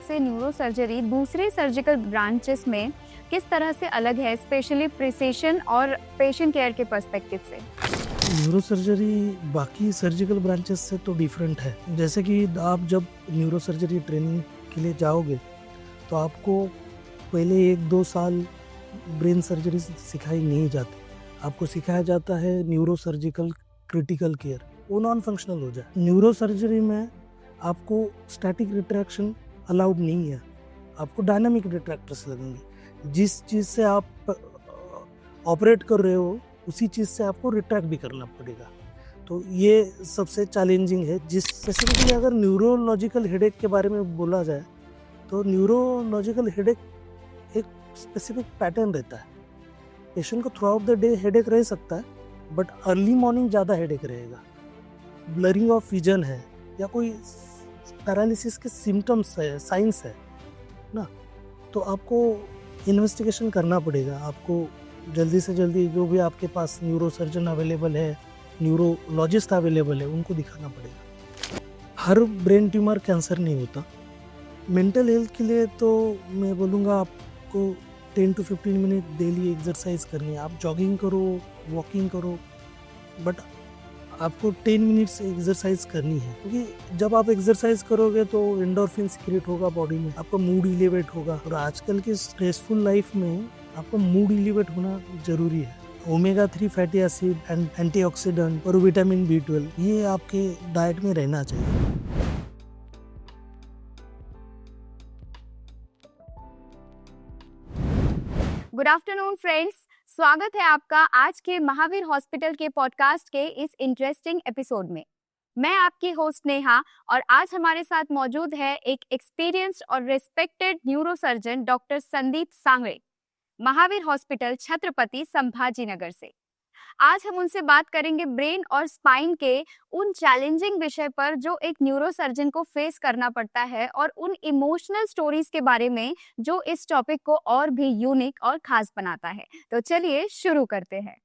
से neuro surgery दूसरे surgical branches में किस तरह से अलग है, स्पेशली प्रिसिशन और पेशेंट केयर के पर्सपेक्टिव से? न्यूरो सर्जरी बाकी सर्जिकल ब्रांचेस से तो डिफरेंट है। जैसे कि आप जब न्यूरो सर्जरी ट्रेनिंग के लिए जाओगे तो आपको पहले 1-2 साल ब्रेन सर्जरी सिखाई नहीं जाती। आपको सिखाया जाता है न्यूरो सर्जिकल क्रिटिकल केयर, वो नॉन फंक्शनल हो जाए। न्यूरो सर्जरी में आपको स्टैटिक रिट्रैक्शन अलाउड नहीं है, आपको डायनामिक रिट्रैक्टर्स लगेंगे। जिस चीज़ से आप ऑपरेट कर रहे हो उसी चीज़ से आपको रिट्रैक्ट भी करना पड़ेगा। तो ये सबसे चैलेंजिंग है। जिस स्पेसिफिकली अगर न्यूरोलॉजिकल हेडेक के बारे में बोला जाए तो न्यूरोलॉजिकल हेडेक एक स्पेसिफिक पैटर्न रहता है। पेशेंट को through out the day headache रह सकता है, बट अर्ली मॉर्निंग ज़्यादा हेडेक रहेगा। ब्लरिंग ऑफ विजन है या कोई पैरालिसिस के सिम्टम्स है, साइंस है ना, तो आपको इन्वेस्टिगेशन करना पड़ेगा। आपको जल्दी से जल्दी जो भी आपके पास न्यूरो सर्जन अवेलेबल है, न्यूरोलॉजिस्ट अवेलेबल है, उनको दिखाना पड़ेगा। हर ब्रेन ट्यूमर कैंसर नहीं होता। मेंटल हेल्थ के लिए तो मैं बोलूँगा आपको 10 to 15 मिनट डेली एक्सरसाइज करनी है। आप जॉगिंग करो, वॉकिंग करो, बट आपको 10 मिनट्स एक्सरसाइज करनी है, क्योंकि जब आप एक्सरसाइज करोगे तो एंडोर्फिन सीक्रेट होगा बॉडी में, आपका मूड इलेवेट होगा। और आजकल की स्ट्रेसफुल लाइफ में आपका मूड इलेवेट होना जरूरी है। Omega 3 fatty acid and antioxidant और विटामिन B12 ये आपके डाइट में रहना चाहिए। गुड आफ्टरनून फ्रेंड्स, स्वागत है आपका आज के महावीर हॉस्पिटल के पॉडकास्ट के इस इंटरेस्टिंग एपिसोड में। मैं आपकी होस्ट नेहा और आज हमारे साथ मौजूद है एक एक्सपीरियंस्ड और respected neurosurgeon doctor Sandeep Sangle, Mahavir hospital Chhatrapati Sambhaji Nagar से। आज हम उनसे बात करेंगे ब्रेन और स्पाइन के उन चैलेंजिंग विषय पर जो एक न्यूरोसर्जन को फेस करना पड़ता है और उन इमोशनल स्टोरीज के बारे में जो इस टॉपिक को और भी यूनिक और खास बनाता है। तो चलिए शुरू करते हैं।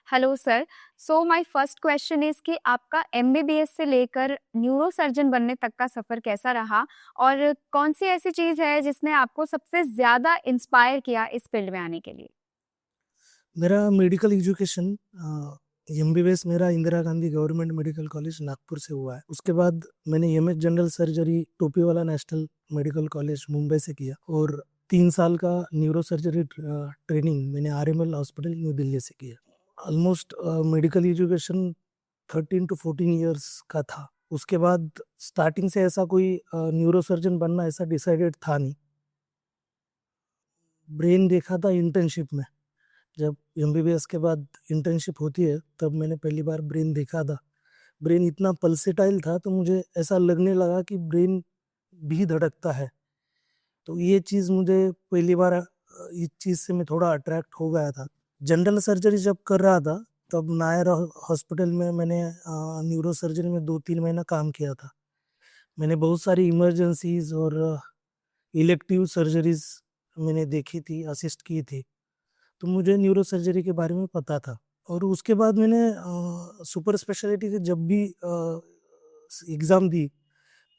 Hello sir, so my first question is कि आपका MBBS से लेकर न्यूरोसर्जन बनने तक का सफर कैसा रहा और कौन सी ऐसी चीज है जिसने आपको सबसे ज्यादा इंस्पायर किया इस फील्ड में आने के लिए? मेरा मेडिकल एजुकेशन MBBS मेरा Indira Gandhi government medical college Nagpur से हुआ है। उसके बाद मैंने MS general surgery Topiwala national medical college Mumbai से किया और 3 साल का न्यूरो सर्जरी ट्रेनिंग मैंने RML हॉस्पिटल न्यू दिल्ली से किया। Almost medical education 13 to 14 years का था। उसके बाद स्टार्टिंग से ऐसा कोई न्यूरो सर्जन बनना ऐसा डिसाइडेड था नहीं। ब्रेन देखा था इंटर्नशिप में। जब MBBS के बाद इंटर्नशिप होती है तब मैंने पहली बार ब्रेन देखा था। ब्रेन इतना पल्सेटाइल था तो मुझे ऐसा लगने लगा कि ब्रेन भी धड़कता है। तो ये चीज़ मुझे पहली बार इस चीज़ से मैं थोड़ा अट्रैक्ट हो गया था। जनरल सर्जरी जब कर रहा था तब नायर हॉस्पिटल में मैंने न्यूरो सर्जरी में 2-3 महीना काम किया था। मैंने बहुत सारी इमरजेंसीज और इलेक्टिव सर्जरीज मैंने देखी थी, असिस्ट की थी, तो मुझे न्यूरो सर्जरी के बारे में पता था। और उसके बाद मैंने सुपर स्पेशलिटी के जब भी एग्ज़ाम दी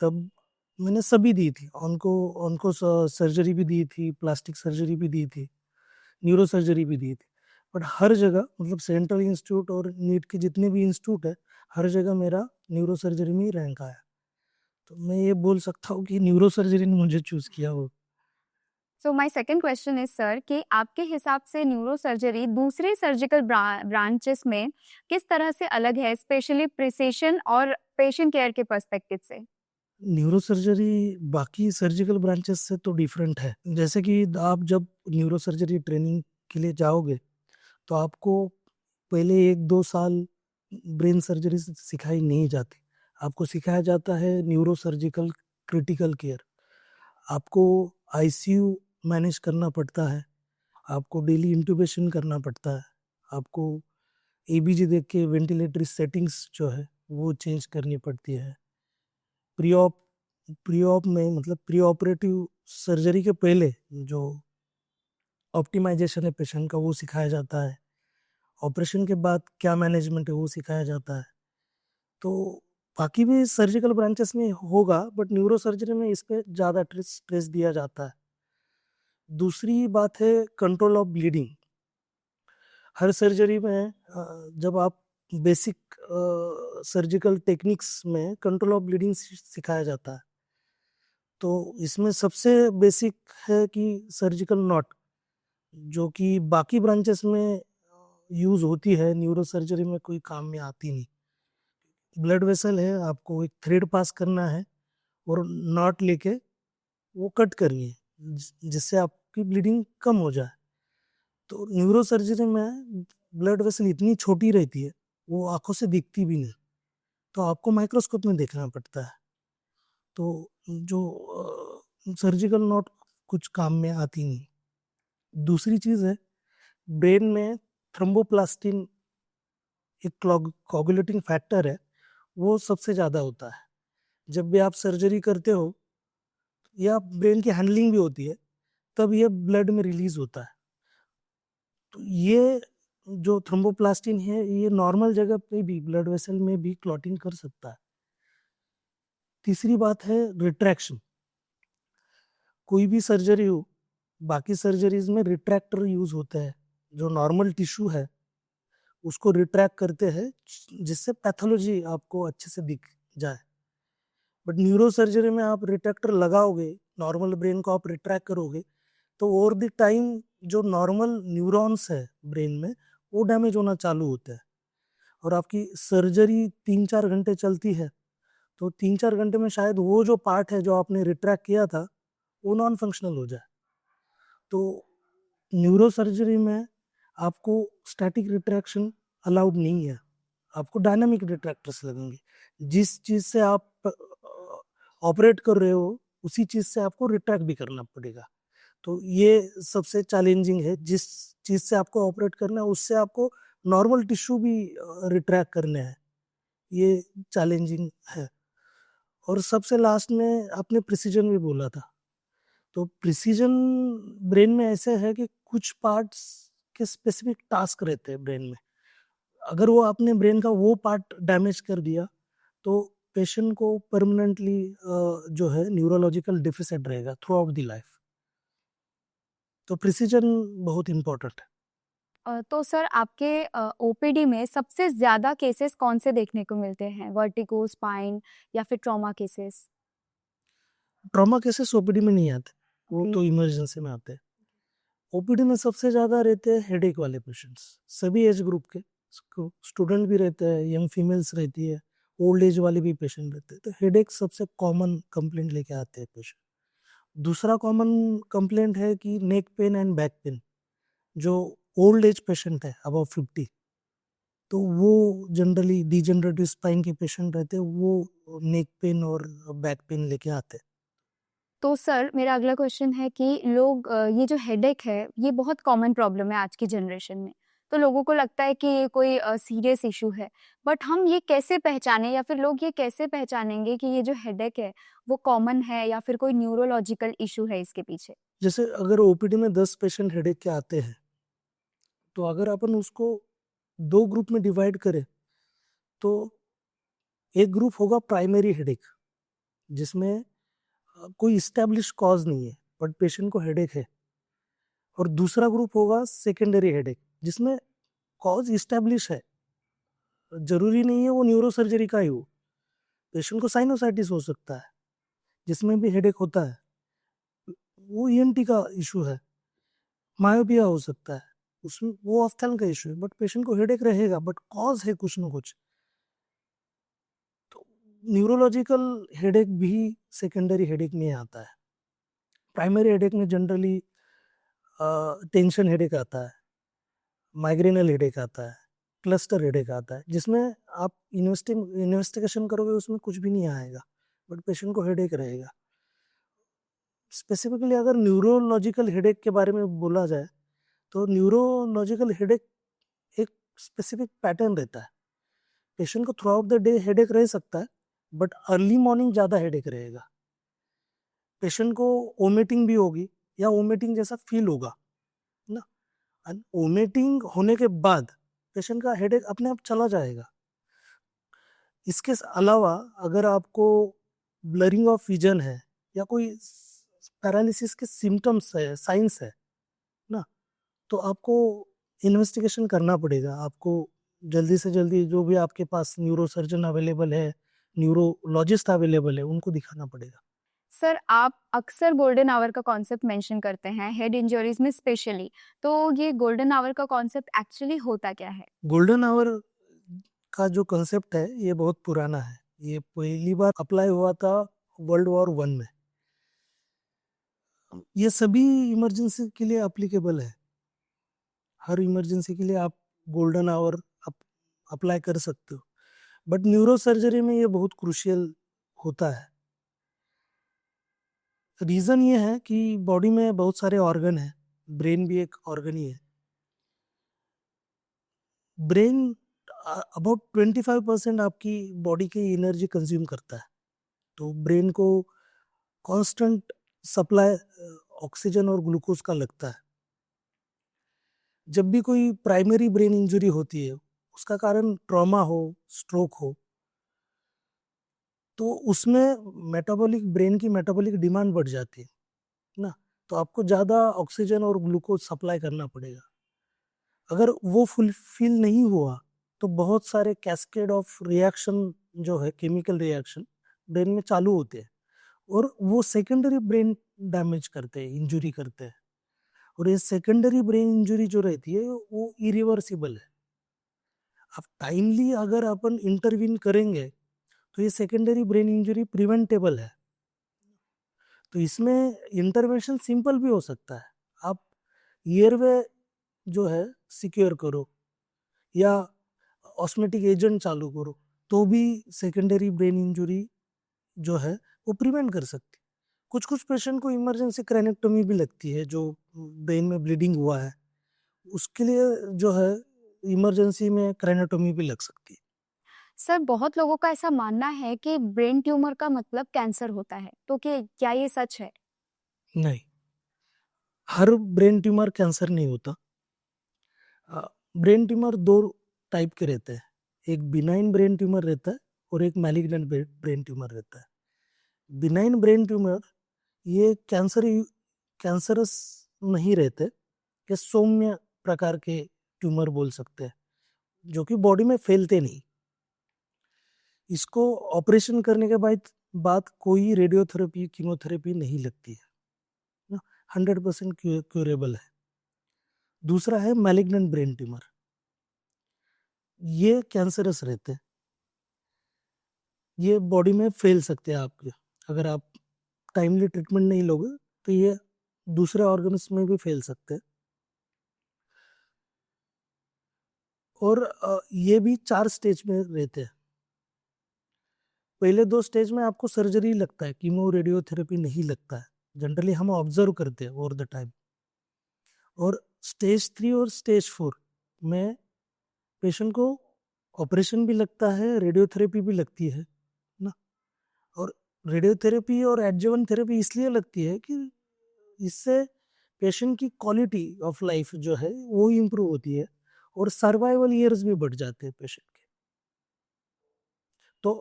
तब मैंने सभी दी थी। ऑनको सर्जरी भी दी थी, प्लास्टिक सर्जरी भी दी थी, न्यूरो सर्जरी भी दी थी। बट हर जगह मतलब सेंट्रल इंस्टीट्यूट और नीट के जितने भी इंस्टीट्यूट है, हर जगह मेरा न्यूरो सर्जरी में ही रैंक आया। तो मैं ये बोल सकता हूँ कि न्यूरो सर्जरी ने मुझे चूज़ किया हो। So my second question is sir कि आपके हिसाब से न्यूरो सर्जरी दूसरे सर्जिकल ब्रांचेस में किस तरह से अलग है, स्पेशली प्रिसिशन और पेशेंट केयर के पर्सपेक्टिव से? न्यूरो सर्जरी बाकी सर्जिकल ब्रांचेस से तो डिफरेंट है। जैसे कि आप जब न्यूरो सर्जरी ट्रेनिंग के लिए जाओगे तो आपको पहले 1-2 साल ब्रेन सर्जरी सिखाई नहीं जाती। आपको सिखाया जाता है न्यूरो सर्जिकल क्रिटिकल केयर। आपको ICU मैनेज करना पड़ता है, आपको डेली इंट्यूबेशन करना पड़ता है, आपको ABG देख के वेंटिलेटरी सेटिंग्स जो है वो चेंज करनी पड़ती है। प्री ऑप में मतलब प्री ऑपरेटिव सर्जरी के पहले जो ऑप्टिमाइजेशन है पेशेंट का वो सिखाया जाता है। ऑपरेशन के बाद क्या मैनेजमेंट है वो सिखाया जाता है। तो बाकी भी सर्जिकल ब्रांचेस में होगा, बट न्यूरो सर्जरी में इस पे ज़्यादा स्ट्रेस दिया जाता है। दूसरी बात है control of bleeding. Her surgery में जब आप बेसिक सर्जिकल टेक्निक्स में कंट्रोल ऑफ ब्लीडिंग सिखाया जाता है, तो इसमें सबसे बेसिक है कि सर्जिकल नॉट, जो कि बाकी ब्रांचेस में यूज़ होती है, न्यूरो सर्जरी में कोई काम में आती नहीं। ब्लड वेसल है, आपको एक थ्रेड पास करना है और नॉट लेके वो कट करनी है जिससे आपकी ब्लीडिंग कम हो जाए। तो न्यूरो सर्जरी में ब्लड वेसल इतनी छोटी रहती है, वो आंखों से दिखती भी नहीं, तो आपको माइक्रोस्कोप में देखना पड़ता है। तो जो सर्जिकल नॉट कुछ काम में आती नहीं। दूसरी चीज़ है, ब्रेन में थ्रोम्बोप्लास्टिन एक कोगुलेटिंग फैक्टर है, वो सबसे ज़्यादा होता है। जब भी आप सर्जरी करते हो या ब्रेन की हैंडलिंग भी होती है, तब ये ब्लड में रिलीज होता है। तो ये जो थ्रोम्बोप्लास्टिन है, ये नॉर्मल जगह पे भी ब्लड वेसल में भी क्लॉटिंग कर सकता है। तीसरी बात है रिट्रैक्शन। कोई भी सर्जरी हो, बाकी सर्जरीज में रिट्रैक्टर यूज होता है, जो नॉर्मल टिश्यू है उसको रिट्रैक्ट करते हैं जिससे पैथोलॉजी आपको अच्छे से दिख जाए। बट न्यूरो सर्जरी में आप रिट्रैक्टर लगाओगे, नॉर्मल ब्रेन को आप रिट्रैक्ट करोगे, तो ओवर द टाइम जो नॉर्मल न्यूरॉन्स है ब्रेन में, वो डैमेज होना चालू होता है। और आपकी सर्जरी 3-4 घंटे चलती है, तो 3-4 घंटे में शायद वो जो पार्ट है जो आपने रिट्रैक्ट किया था, वो नॉन फंक्शनल हो जाए। तो न्यूरो सर्जरी में आपको स्टैटिक रिट्रैक्शन अलाउड नहीं है, आपको डायनामिक रिट्रैक्टर्स लगेंगे। जिस चीज़ से आप ऑपरेट कर रहे हो, उसी चीज़ से आपको रिट्रैक्ट भी करना पड़ेगा। तो ये सबसे चैलेंजिंग है। जिस चीज़ से आपको ऑपरेट करना है, उससे आपको नॉर्मल टिश्यू भी रिट्रैक्ट करने हैं, ये चैलेंजिंग है। और सबसे लास्ट में आपने प्रिसीजन भी बोला था, तो प्रिसीजन ब्रेन में ऐसे है कि कुछ पार्ट्स के स्पेसिफिक टास्क रहते हैं ब्रेन में। अगर वो आपने ब्रेन का वो पार्ट डैमेज कर दिया, तो पेशेंट को परमानेंटली जो है न्यूरोलॉजिकल डिफिसिट रहेगा थ्रू आउट द लाइफ। तो प्रिसीजन बहुत इम्पोर्टेंट है। तो सर आपके ओपीडी में सबसे ज़्यादा केसेस कौन से देखने को मिलते हैं? वर्टिगो, स्पाइन या फिर trauma cases? Trauma cases OPD में नहीं आते, वो ओके। तो इमरजेंसी में आते हैं। ओपीडी में सबसे ज़्यादा रहते हैं हेडेक वाले पेशेंट्स, सभी एज ग्रुप के। स्टूडेंट भी रहते हैं, यंग फीमेल्स रहती है, ओल्ड एज वाले भी पेशेंट रहते हैं। तो हेडेक सबसे कॉमन कंप्लेंट लेके आते हैं पेशेंट। दूसरा कॉमन कंप्लेंट है कि neck pain and back pain. जो ओल्ड एज पेशेंट है अबव 50, तो वो जनरली डिजेनरेटिव स्पाइन के पेशेंट रहते हैं, वो नेक पेन और बैक पेन लेके आते हैं। तो सर मेरा अगला क्वेश्चन है कि लोग ये जो हेडेक है ये बहुत कॉमन प्रॉब्लम है आज की जनरेशन में। तो लोगों को लगता है कि ये कोई सीरियस इशू है, बट हम ये कैसे पहचानें या फिर लोग ये कैसे पहचानेंगे कि ये जो हेडेक है वो कॉमन है या फिर कोई न्यूरोलॉजिकल इशू है इसके पीछे? जैसे अगर ओपीडी में 10 पेशेंट हेडेक के आते हैं, तो अगर अपन उसको 2 ग्रुप में डिवाइड करें, तो एक ग्रुप होगा प्राइमरी हेडेक, जिसमें कोई इस्टेब्लिश कॉज नहीं है बट पेशेंट को हेडेक है। और दूसरा ग्रुप होगा सेकेंडरी हेडेक, जिसमें कॉज इस्टेब्लिश है, जरूरी नहीं है वो न्यूरो सर्जरी का ही हो। पेशेंट को साइनोसाइटिस हो सकता है, जिसमें भी हेडेक होता है, वो ईएनटी का इशू है। मायोपिया हो सकता है, उसमें वो ऑफ्थेल्म का इशू है, बट पेशेंट को हेडेक रहेगा, बट कॉज है कुछ ना कुछ। तो न्यूरोलॉजिकल हेडेक भी सेकेंडरी हेडेक में आता है। प्राइमरी हेडेक में जनरली टेंशन हेडेक आता है, माइग्रेनल हेडेक आता है, क्लस्टर हेडेक आता है, जिसमें आप इन्वेस्टिगेशन करोगे उसमें कुछ भी नहीं आएगा, बट पेशेंट को हेडेक रहेगा। स्पेसिफिकली अगर न्यूरोलॉजिकल हेडेक के बारे में बोला जाए, तो न्यूरोलॉजिकल हेडेक एक स्पेसिफिक पैटर्न रहता है। पेशेंट को through out the day headache रह सकता है, बट अर्ली मॉर्निंग ज़्यादा हेडेक रहेगा। पेशेंट को वोमिटिंग भी होगी या वोमिटिंग जैसा फील होगा ना, एंड वोमिटिंग होने के बाद पेशेंट का हेडेक अपने आप चला जाएगा। इसके अलावा अगर आपको ब्लरिंग ऑफ विजन है या कोई पैरालिसिस के सिम्टम्स है, साइंस है ना, तो आपको इन्वेस्टिगेशन करना पड़ेगा। आपको जल्दी से जल्दी जो भी आपके पास न्यूरोसर्जन अवेलेबल है, न्यूरोलॉजिस्ट अवेलेबल है, उनको दिखाना पड़ेगा। सर, आप अक्सर गोल्डन आवर का कॉन्सेप्ट मेंशन करते हैं हेड इंजरीज में स्पेशली, तो ये गोल्डन आवर का कॉन्सेप्ट एक्चुअली होता क्या है? गोल्डन आवर का जो कंसेप्ट है ये बहुत पुराना है। ये पहली बार अप्लाई हुआ था वर्ल्ड वॉर वन में। ये सभी इमरजेंसी के लिए एप्लीकेबल है। हर इमरजेंसी के लिए आप गोल्डन आवर अप्लाई कर सकते हो, बट न्यूरो सर्जरी में ये बहुत क्रूशियल होता है। रीज़न ये है कि बॉडी में बहुत सारे ऑर्गन हैं, ब्रेन भी एक ऑर्गन ही है। ब्रेन अबाउट 25% आपकी बॉडी की एनर्जी कंज्यूम करता है, तो ब्रेन को कांस्टेंट सप्लाई ऑक्सीजन और ग्लूकोज का लगता है। जब भी कोई प्राइमरी ब्रेन इंजरी होती है, उसका कारण ट्रॉमा हो, स्ट्रोक हो, तो उसमें मेटाबॉलिक ब्रेन की मेटाबॉलिक डिमांड बढ़ जाती है ना, तो आपको ज़्यादा ऑक्सीजन और ग्लूकोज सप्लाई करना पड़ेगा। अगर वो फुलफिल नहीं हुआ तो बहुत सारे कैस्केड ऑफ रिएक्शन जो है, केमिकल रिएक्शन ब्रेन में चालू होते हैं और वो सेकेंडरी ब्रेन डैमेज करते हैं, इंजरी करते हैं। और ये सेकेंडरी ब्रेन इंजरी जो रहती है वो इरिवर्सिबल है। अब टाइमली अगर अपन इंटरवीन करेंगे तो ये सेकेंडरी ब्रेन इंजरी प्रिवेंटेबल है। तो इसमें इंटरवेंशन सिंपल भी हो सकता है। आप एयरवे जो है सिक्योर करो या ऑस्मेटिक एजेंट चालू करो, तो भी सेकेंडरी ब्रेन इंजरी जो है वो प्रिवेंट कर सकती है। कुछ कुछ पेशेंट को इमरजेंसी क्रेनेक्टोमी भी लगती है, जो ब्रेन में ब्लीडिंग हुआ है उसके लिए जो है इमरजेंसी में क्रेनेक्टोमी भी लग सकती है। सर, बहुत लोगों का ऐसा मानना है कि ब्रेन ट्यूमर का मतलब कैंसर होता है, तो क्या ये सच है? नहीं, हर ब्रेन ट्यूमर कैंसर नहीं होता। ब्रेन ट्यूमर दो टाइप के रहते हैं, एक बिनाइन ब्रेन ट्यूमर रहता है और एक मैलिग्नेंट ब्रेन ट्यूमर रहता है। बिनाइन ब्रेन ट्यूमर ये कैंसरस नहीं रहते, ये सौम्य प्रकार के ट्यूमर बोल सकते हैं, जो कि बॉडी में फैलते नहीं। इसको ऑपरेशन करने के बाद कोई रेडियोथेरेपी, कीमोथेरेपी नहीं लगती है, 100% क्यूरेबल है। दूसरा है मैलिग्नेंट ब्रेन ट्यूमर, ये कैंसरस रहते हैं, ये बॉडी में फैल सकते हैं आपके। अगर आप टाइमली ट्रीटमेंट नहीं लोगे तो ये दूसरे ऑर्गन्स में भी फैल सकते हैं। और ये भी 4 स्टेज में रहते हैं। पहले 2 स्टेज में आपको सर्जरी लगता है, कीमो रेडियोथेरेपी नहीं लगता है। जनरली हम ऑब्जर्व करते हैं ओवर द टाइम। और स्टेज 3 और स्टेज 4 में पेशेंट को ऑपरेशन भी लगता है, रेडियोथेरेपी भी लगती है ना। और रेडियोथेरेपी और एडजुवेंट थेरेपी इसलिए लगती है कि इससे पेशेंट की क्वालिटी ऑफ लाइफ जो है वो इम्प्रूव होती है और सर्वाइवल ईयर्स भी बढ़ जाते हैं पेशेंट के। तो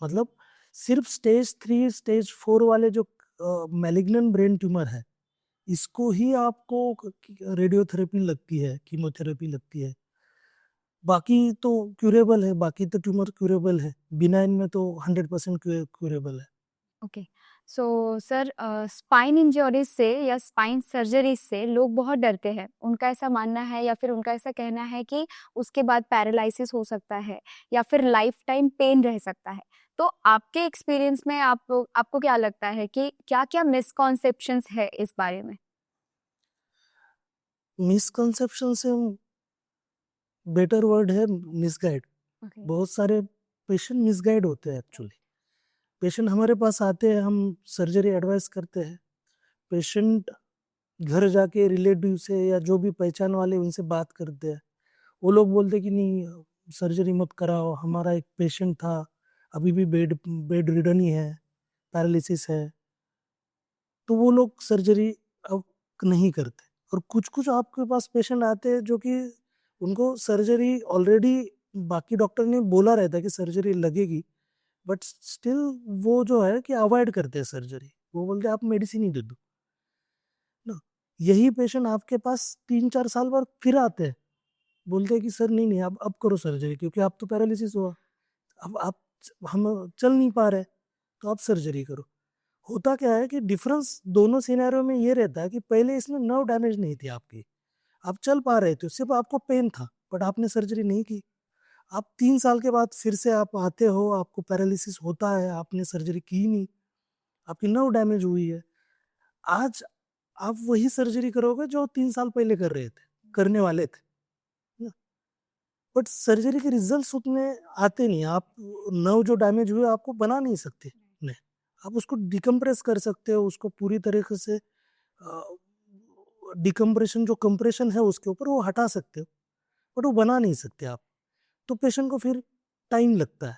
मतलब सिर्फ स्टेज 3 स्टेज 4 वाले जो मैलिग्नेंट ब्रेन ट्यूमर है, इसको ही आपको रेडियोथेरेपी लगती है, कीमोथेरेपी लगती है। बाकी तो क्यूरेबल है, बाकी तो ट्यूमर क्यूरेबल है। बिनाइन में तो 100% क्यूरेबल है। Okay. So sir, spine injuries से या स्पाइन सर्जरीज से लोग बहुत डरते हैं। उनका ऐसा मानना है या फिर उनका ऐसा कहना है कि उसके बाद पैरालिसिस हो सकता है या फिर लाइफ टाइम पेन रह सकता है। तो आपके एक्सपीरियंस में आपको क्या लगता है कि क्या-क्या मिसकॉन्सेप्शंस है इस बारे में? मिसकंसेप्शन से बेटर वर्ड है मिसगाइड। ओके। बहुत सारे पेशेंट मिसगाइड होते हैं एक्चुअली। पेशेंट हमारे पास आते हैं, हम सर्जरी एडवाइस करते हैं। पेशेंट घर जाके रिलेटिव से या जो भी पहचान वाले उनसे बात करते हैं। वो लोग बोलते हैं कि नहीं, सर्जरी मत कराओ, हमारा एक पेशेंट था, अभी भी बेड रिडन ही है, पैरालिसिस है, तो वो लोग सर्जरी अब नहीं करते। और कुछ कुछ आपके पास पेशेंट आते हैं जो कि उनको सर्जरी ऑलरेडी बाकी डॉक्टर ने बोला रहता है कि सर्जरी लगेगी, बट स्टिल वो जो है कि अवॉइड करते हैं सर्जरी। वो बोलते हैं आप मेडिसिन ही दे दो ना। यही पेशेंट आपके पास 3-4 साल बाद फिर आते हैं, बोलते हैं कि सर नहीं नहीं अब करो सर्जरी, क्योंकि आप तो पैरालिसिस हुआ, अब आप हम चल नहीं पा रहे, तो आप सर्जरी करो। होता क्या है कि डिफरेंस दोनों सिनेरियो में ये रहता है कि पहले इसमें नर्व डैमेज नहीं थी आपकी, आप चल पा रहे थे, सिर्फ आपको पेन था, बट आपने सर्जरी नहीं की। आप 3 साल के बाद फिर से आप आते हो, आपको पैरालिसिस होता है, आपने सर्जरी की नहीं, आपकी नर्व डैमेज हुई है। आज आप वही सर्जरी करोगे जो 3 साल पहले कर रहे थे, करने वाले थे ना। बट सर्जरी के रिजल्ट्स उतने आते नहीं। आप नर्व जो डैमेज हुए आपको बना नहीं सकते, नहीं। आप उसको डिकम्प्रेस कर सकते हो, उसको पूरी तरीके से डिकम्प्रेशन जो कंप्रेशन है उसके ऊपर वो हटा सकते हो, बट वो बना नहीं सकते आप। तो पेशेंट को फिर टाइम लगता है।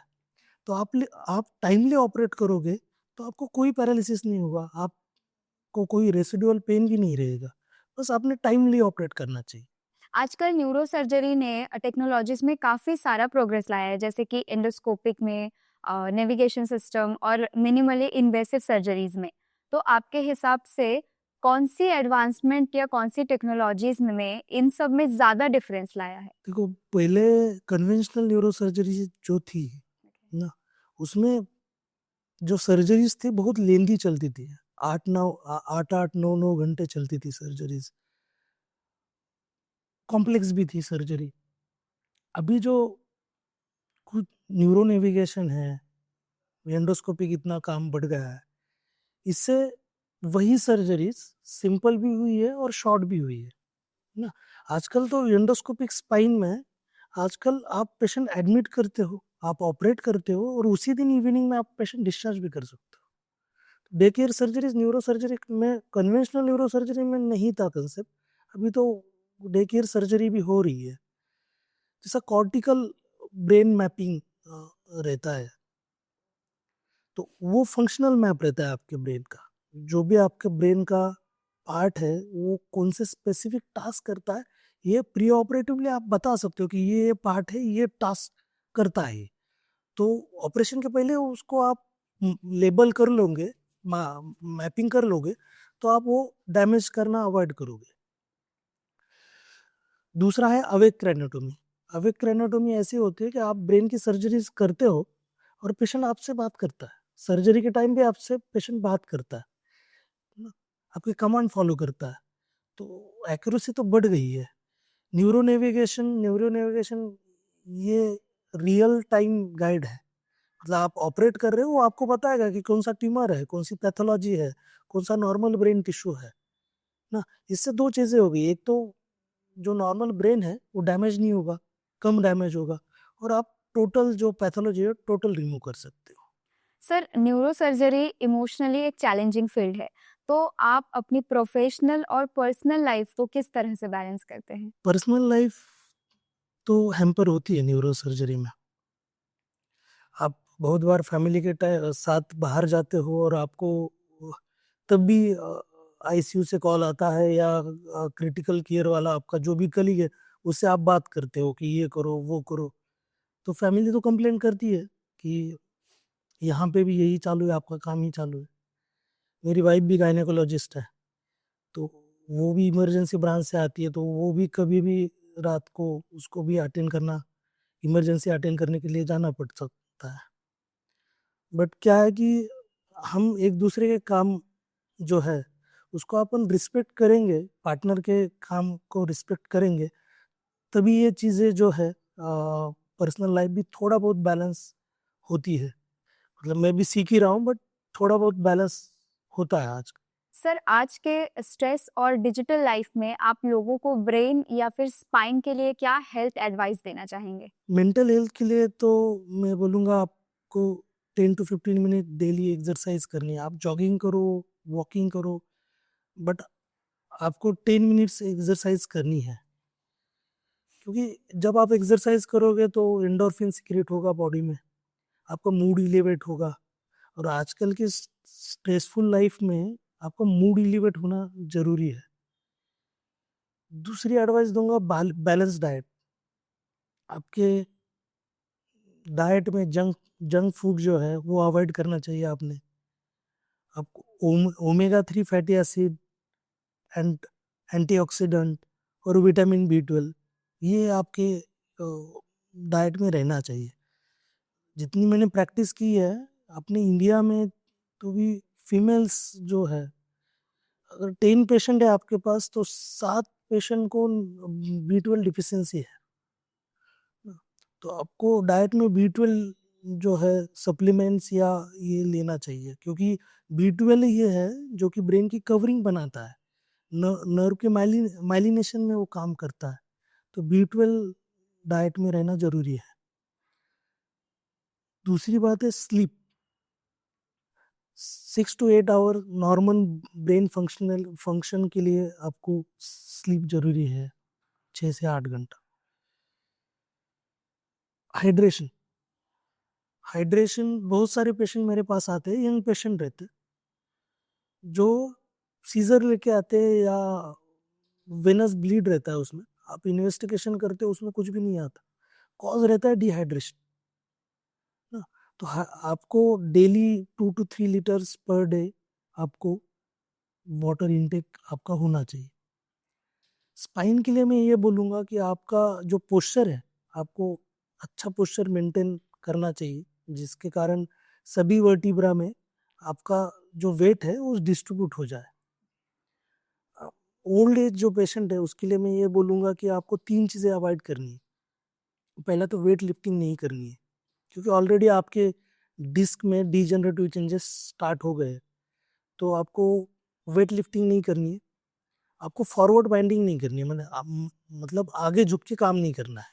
तो आप टाइमली ऑपरेट करोगे तो आपको कोई पैरालिसिस नहीं होगा, आपको कोई रेसिडुअल पेन भी नहीं रहेगा। बस आपने टाइमली ऑपरेट करना चाहिए। आजकल न्यूरो सर्जरी ने टेक्नोलॉजीज में काफ़ी सारा प्रोग्रेस लाया है, जैसे कि एंडोस्कोपिक में, नेविगेशन सिस्टम और मिनिमली इन्वेसिव सर्जरीज में। तो आपके हिसाब से कौन सी एडवांसमेंट या कौन सी टेक्नोलॉजीज में इन सब में ज़्यादा डिफरेंस लाया है? देखो, पहले कन्वेंशनल न्यूरो सर्जरी जो थी ना, उसमें जो सर्जरीज थी बहुत लेंदी चलती थी। 8-9 घंटे चलती थी सर्जरीज, कॉम्प्लेक्स भी थी सर्जरी। अभी जो कुछ न्यूरो नेविगेशन है, एंडोस्कोपी कितना काम बढ़ गया है, इससे वही सर्जरीज सिंपल भी हुई है और शॉर्ट भी हुई है ना। आजकल तो एंडोस्कोपिक स्पाइन में आजकल आप पेशेंट एडमिट करते हो, आप ऑपरेट करते हो और उसी दिन इवनिंग में आप पेशेंट डिस्चार्ज भी कर सकते हो। Day care surgeries neuro surgery में, कन्वेंशनल न्यूरो सर्जरी में नहीं था कंसेप्ट। अभी तो डे केयर सर्जरी भी हो रही है। जैसा कॉर्टिकल ब्रेन मैपिंग रहता है, तो वो फंक्शनल मैप रहता है आपके ब्रेन का। जो भी आपके ब्रेन का पार्ट है वो कौन से स्पेसिफिक टास्क करता है, ये प्री ऑपरेटिवली आप बता सकते हो कि ये पार्ट है, ये टास्क करता है। तो ऑपरेशन के पहले उसको आप लेबल कर लोगे, मैपिंग कर लोगे, तो आप वो डैमेज करना अवॉइड करोगे। दूसरा है अवेक क्रेनेटोमी। अवेक क्रेनेटोमी ऐसी होती है कि आप ब्रेन की सर्जरीज करते हो और पेशेंट आपसे बात करता है। सर्जरी के टाइम भी आपसे पेशेंट बात करता है ना, आपके कमांड फॉलो करता है। तो एक्यूरेसी तो बढ़ गई है। न्यूरो नेविगेशन ये रियल टाइम गाइड है। मतलब आप ऑपरेट कर रहे हो, वो आपको बताएगा कि कौन सा ट्यूमर है, कौन सी पैथोलॉजी है, कौन सा नॉर्मल ब्रेन टिश्यू है ना। इससे दो चीजें हो गई, एक तो जो नॉर्मल ब्रेन है वो डैमेज नहीं होगा, कम डैमेज होगा, और आप टोटल जो पैथोलॉजी है टोटल रिमूव कर सकते हो। सर, न्यूरो सर्जरी इमोशनली एक चैलेंजिंग फील्ड है, तो आप अपनी प्रोफेशनल और पर्सनल लाइफ को किस तरह से बैलेंस करते हैं? पर्सनल लाइफ तो हैम्पर होती है न्यूरो सर्जरी में। आप बहुत बार फैमिली के साथ बाहर जाते हो और आपको तब भी आईसीयू से कॉल आता है, या क्रिटिकल केयर वाला आपका जो भी कलीग है उससे आप बात करते हो कि ये करो वो करो। तो फैमिली तो कंप्लेन करती है कि यहाँ पे भी यही चालू है, आपका काम ही चालू है। मेरी वाइफ भी गायनेकोलॉजिस्ट है, तो वो भी इमरजेंसी ब्रांच से आती है, तो वो भी कभी भी रात को उसको भी अटेंड करना, इमरजेंसी अटेंड करने के लिए जाना पड़ सकता है। बट क्या है कि हम एक दूसरे के काम जो है उसको अपन रिस्पेक्ट करेंगे, पार्टनर के काम को रिस्पेक्ट करेंगे, तभी ये चीज़ें जो है पर्सनल लाइफ भी थोड़ा बहुत बैलेंस होती है। मतलब मैं भी सीख ही रहा हूँ, बट थोड़ा बहुत बैलेंस होता है आज। सर, आज के स्ट्रेस और डिजिटल लाइफ में आप लोगों को ब्रेन या फिर स्पाइन के लिए क्या हेल्थ एडवाइस देना चाहेंगे? मेंटल हेल्थ के लिए तो मैं बोलूँगा आपको 10 to 15 मिनट डेली एक्सरसाइज करनी है। आप जॉगिंग करो, वॉकिंग करो, बट आपको 10 मिनट्स एक्सरसाइज करनी है। क्योंकि जब आप एक्सरसाइज करोगे तो एंडोर्फिन सीक्रेट होगा बॉडी में, आपका मूड इलेवेट होगा। और आजकल की स्ट्रेसफुल लाइफ में आपका मूड इलेवेट होना जरूरी है। दूसरी एडवाइस दूंगा, बैलेंस डाइट। आपके डाइट में जंक फूड जो है वो अवॉइड करना चाहिए आपने। आपको omega 3 fatty acid and antioxidant और विटामिन B12 ये आपके डाइट में रहना चाहिए। जितनी मैंने प्रैक्टिस की है अपने इंडिया में, तो भी फीमेल्स जो है, अगर 10 पेशेंट है आपके पास तो 7 पेशेंट को B12 डिफिशियंसी है। तो आपको डाइट में B12 जो है सप्लीमेंट्स या ये लेना चाहिए, क्योंकि B12 ये है जो कि ब्रेन की कवरिंग बनाता है, नर्व के माइलिनेशन में वो काम करता है। तो B12 डाइट में रहना जरूरी है। दूसरी बात है sleep. 6 to 8 hour normal brain function के लिए आपको स्लीप जरूरी है, 6 से 8 घंटा। हाइड्रेशन हाइड्रेशन बहुत सारे पेशेंट मेरे पास आते हैं, यंग पेशेंट रहते हैं, जो सीजर लेके आते हैं या वेनस ब्लीड रहता है, उसमें आप इन्वेस्टिगेशन करते हो उसमें कुछ भी नहीं आता, कॉज रहता है डिहाइड्रेशन ना। तो आपको daily 2 to 3 litres per day आपको वाटर इनटेक आपका होना चाहिए। स्पाइन के लिए मैं ये बोलूँगा कि आपका जो पोस्चर है, आपको अच्छा पोस्चर मेंटेन करना चाहिए, जिसके कारण सभी वर्टिब्रा में आपका जो वेट है वो डिस्ट्रीब्यूट हो जाए। ओल्ड एज जो पेशेंट है उसके लिए मैं ये बोलूँगा कि आपको 3 चीज़ें अवॉइड करनी है। पहला तो वेट लिफ्टिंग नहीं करनी है, क्योंकि ऑलरेडी आपके डिस्क में डिजेनरेटिव चेंजेस स्टार्ट हो गए, तो आपको वेट लिफ्टिंग नहीं करनी है। आपको फॉरवर्ड बाइंडिंग नहीं करनी है, मतलब आगे झुक के काम नहीं करना है,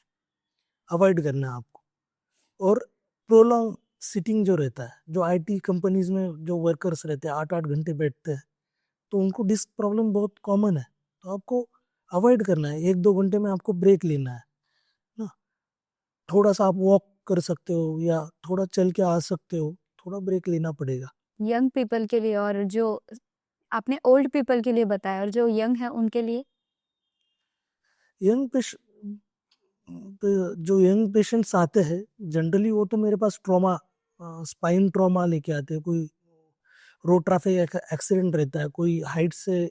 अवॉइड करना है आपको। और प्रोलॉन्ग सिटिंग जो रहता है, जो IT कंपनीज में जो वर्कर्स रहते हैं 8-8 घंटे बैठते हैं, तो उनको डिस्क प्रॉब्लम बहुत कॉमन है। तो आपको अवॉइड करना है, 1-2 घंटे में आपको ब्रेक लेना है ना। थोड़ा सा आप वॉक कर सकते हो या थोड़ा चल के आ सकते हो, थोड़ा ब्रेक लेना पड़ेगा। यंग पीपल के लिए, और जो आपने ओल्ड पीपल के लिए बताया, और जो यंग है उनके लिए? यंग जो यंग पेशेंट्स आते हैं जनरली वो तो मेरे पास ट्रॉमा, स्पाइन ट्रॉमा लेके आते हैं। कोई रोड ट्रैफिक एक्सीडेंट रहता है, कोई हाइट से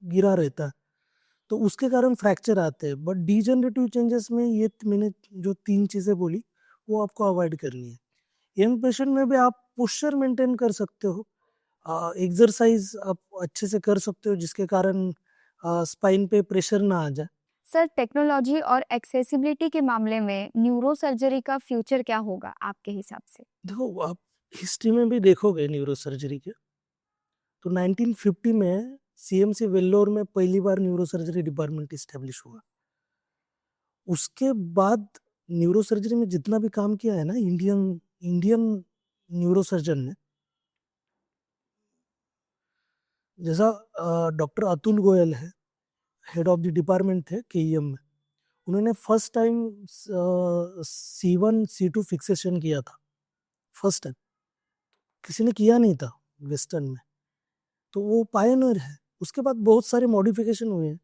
गिरा रहता है, तो उसके कारण फ्रैक्चर आते हैं। बट डिजेनरेटिव चेंजेस में ये मैंने जो 3 चीज़ें बोली वो आपको अवॉइड करनी है। यंग पेशेंट में भी आप पोस्चर मेंटेन कर सकते हो, एक्सरसाइज आप अच्छे से कर सकते हो, जिसके कारण स्पाइन पे प्रेशर ना आ जाए। सर, टेक्नोलॉजी और एक्सेसिबिलिटी के मामले में न्यूरो सर्जरी का फ्यूचर क्या होगा आपके हिसाब से? देखो, आप हिस्ट्री में भी देखोगे न्यूरो सर्जरी के, तो 1950 में CMC वेल्लोर में पहली बार न्यूरो सर्जरी डिपार्टमेंट इस्टेब्लिश हुआ। उसके बाद न्यूरो सर्जरी में जितना भी काम किया है ना इंडियन न्यूरो सर्जन ने, जैसा डॉक्टर अतुल गोयल है, हेड ऑफ द डिपार्टमेंट थे KEM में, उन्होंने first time C1 C2 fixation किया था। फर्स्ट टाइम किसी ने किया नहीं था वेस्टर्न में, तो वो पायनियर है। उसके बाद बहुत सारे मॉडिफिकेशन हुए हैं,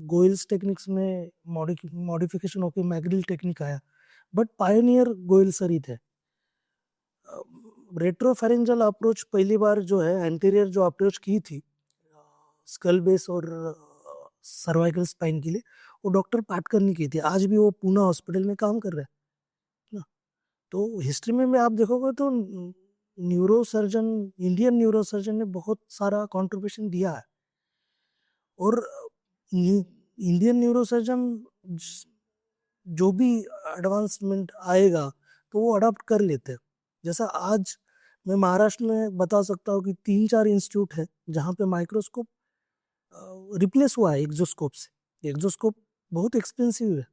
गोयल्स टेक्निक्स में मॉडिफिकेशन होकर मैग्रिल टेक्निक आया, बट पायनियर गोयल सर ही थे। रेट्रोफेरेंजल अप्रोच पहली बार जो है एंटीरियर जो अप्रोच की थी स्कल बेस और सर्वाइकल स्पाइन के लिए, वो डॉक्टर पाटकर ने की थी। आज भी वो पूना हॉस्पिटल में काम कर रहे हैं ना। तो हिस्ट्री में आप देखोगे तो neuro surgeon, Indian neuro surgeon ने बहुत सारा कंट्रीब्यूशन दिया है। और इंडियन न्यूरो सर्जन जो भी एडवांसमेंट आएगा तो वो अडॉप्ट कर लेते हैं। जैसा आज मैं महाराष्ट्र में बता सकता हूँ कि 3-4 इंस्टीट्यूट है जहाँ पे माइक्रोस्कोप रिप्लेस हुआ है एक्सोस्कोप से। एक्सोस्कोप बहुत एक्सपेंसिव है।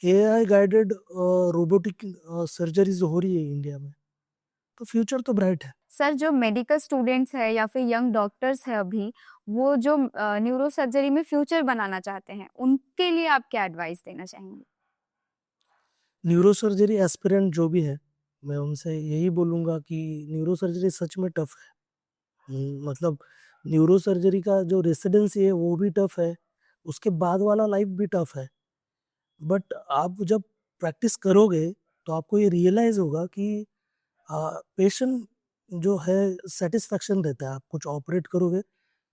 AI गाइडेड रोबोटिक सर्जरीज हो रही है इंडिया में, तो फ्यूचर तो ब्राइट है। सर, जो मेडिकल स्टूडेंट्स है या फिर यंग डॉक्टर्स है अभी, वो जो न्यूरो सर्जरी में फ्यूचर बनाना चाहते हैं, उनके लिए आप क्या एडवाइस देना चाहेंगे? न्यूरो सर्जरी एस्पिरेंट जो भी है, मैं उनसे यही बोलूँगा कि न्यूरो सर्जरी सच में टफ है। मतलब न्यूरो सर्जरी का जो रेसिडेंसी है वो भी टफ है, उसके बाद वाला लाइफ भी टफ है। बट आप जब प्रैक्टिस करोगे तो आपको ये रियलाइज़ होगा कि पेशेंट जो है सेटिस्फेक्शन देता है। आप कुछ ऑपरेट करोगे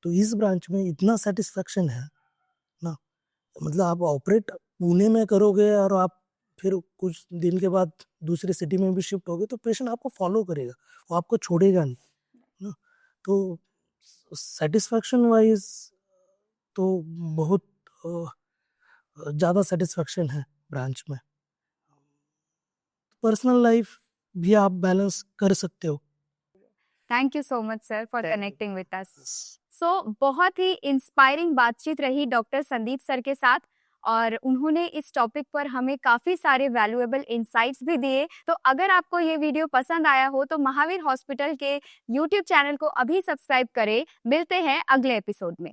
तो इस ब्रांच में इतना सेटिस्फेक्शन है ना, मतलब आप ऑपरेट पुणे में करोगे और आप फिर कुछ दिन के बाद दूसरे सिटी में भी शिफ्ट होगे तो पेशेंट आपको फॉलो करेगा, वो आपको छोड़ेगा नहीं ना। तो सेटिस्फेक्शन वाइज तो बहुत ज़्यादा सेटिस्फेक्शन है ब्रांच में। पर्सनल लाइफ भी आप बैलेंस कर सकते हो। Thank you so much sir for Thank you. Connecting with us. So बहुत ही इंस्पायरिंग बातचीत रही डॉक्टर संदीप सर के साथ, और उन्होंने इस टॉपिक पर हमें काफ़ी सारे वैल्यूएबल इंसाइट्स भी दिए। तो अगर आपको ये वीडियो पसंद आया हो तो महावीर हॉस्पिटल के यूट्यूब चैनल को अभी सब्सक्राइब करें। मिलते हैं अगले एपिसोड में।